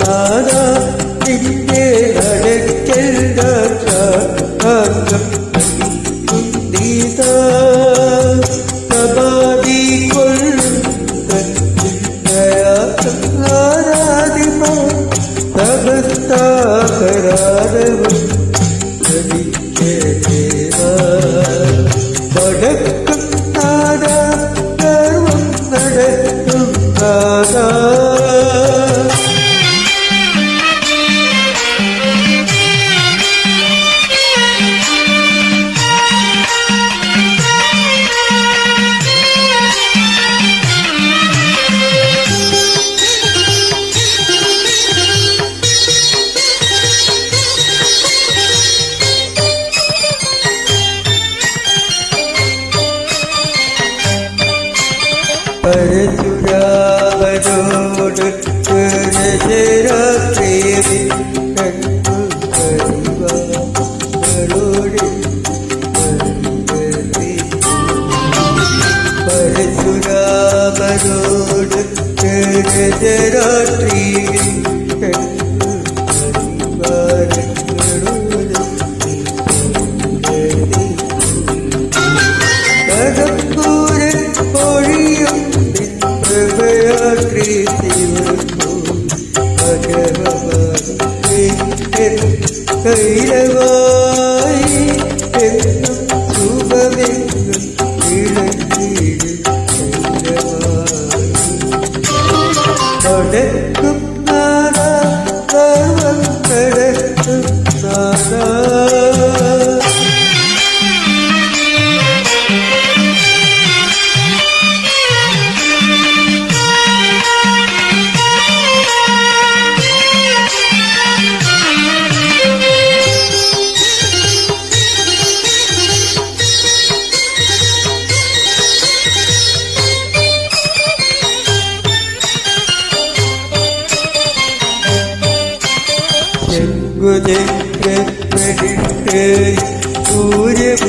നാദാ നിന്റെ നടക്കൽ രാജാക്കം നീതാ സമാധി കൊള്ളുന്നയാരാധിമ സമസ്താപരാധവും വടക്കും നാദാ സർവം നടത്തും നാദാ പരശുരാമനോട് ദശരഥേവി കണ്ടു പരിവാളോട് പരശുരാമനോട് ദശരഥേവി കണ്ടു പരിവാളോട് കടപ്പൂരൻ പൊഴിയും കൈലവായി എന്നും സുഖമെന്നും ഇളക്കീഴും നടക്കും നാദാ സർവം നടക്കും നാദാ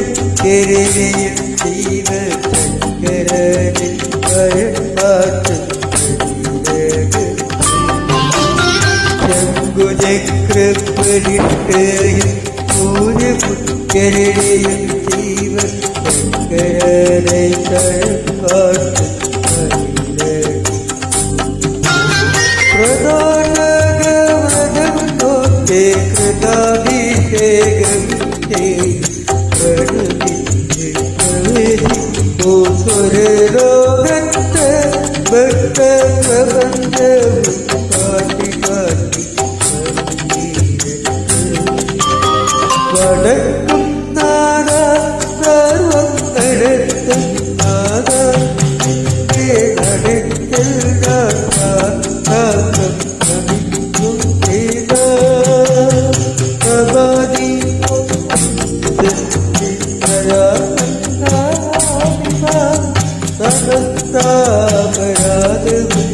സൂര്യപുത്രനെയും ശിവശങ്കരനിൽ ശങ്കുചക്രപ്പരിട്ടയും സൂര്യപുത്രനെയും ശിവശങ്കരനെ തഴപ്പാട്ട് പ്രധാനഗവ്രതം നോക്കേ കൃതാഭിഷേകം സ്വരലോകത്ത് ഭക്തപ്രബന്ധവും കാട്ടി കാട്ടി വടക്കും നാദാ സർവം നടത്തും നാദാ നടക്കൽ രാജാക്കം നമിക്കും ചെയ്താ സമാധി സമസ്താപരാധവും